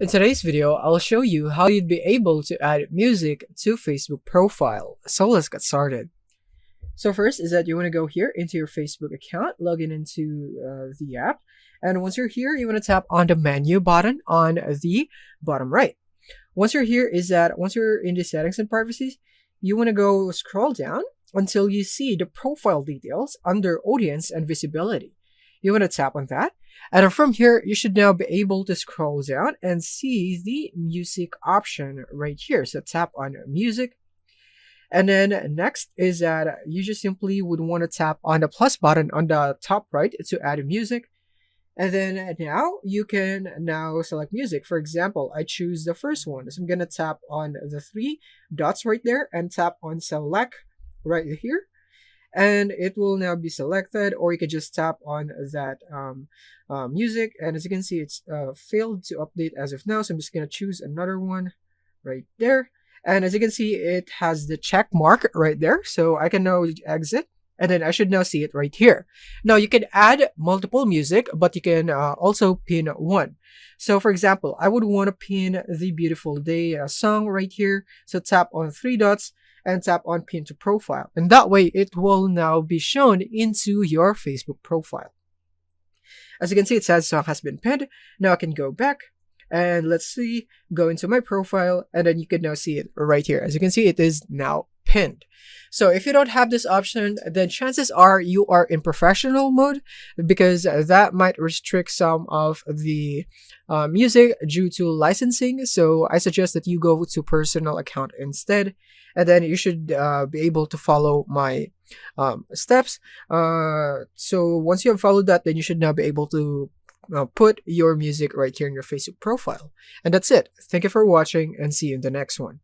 In today's video, I'll show you how you'd be able to add music to Facebook profile. So let's get started. So first is that you want to go here into your Facebook account, log in into the app. And once you're here, you want to tap on the menu button on the bottom right. Once you're here is that once you're in the settings and privacy, you want to go scroll down until you see the profile details under audience and visibility. You want to tap on that. And from here, you should now be able to scroll down and see the music option right here. So tap on music. And then next is that you just simply would want to tap on the plus button on the top right to add music. And then now you can now select music. For example, I choose the first one. So I'm going to tap on the three dots right there and tap on select right here. And it will now be selected, or you can just tap on that music. And as you can see, it's failed to update as of now. So I'm just going to choose another one right there. And as you can see, it has the check mark right there. So I can now exit. And then I should now see it right here. Now you can add multiple music, but you can also pin one. So for example, I would want to pin the Beautiful Day song right here. So tap on three dots and tap on pin to profile. And that way it will now be shown into your Facebook profile. As you can see, it says song has been pinned. Now I can go back and let's see, go into my profile, and then you can now see it right here. As you can see, it is now pinned. So if you don't have this option, then chances are you are in professional mode, because that might restrict some of the music due to licensing. So I suggest that you go to personal account instead, and then you should be able to follow my steps. So once you have followed that, then you should now be able to put your music right here in your Facebook profile. And that's it. Thank you for watching, and see you in the next one.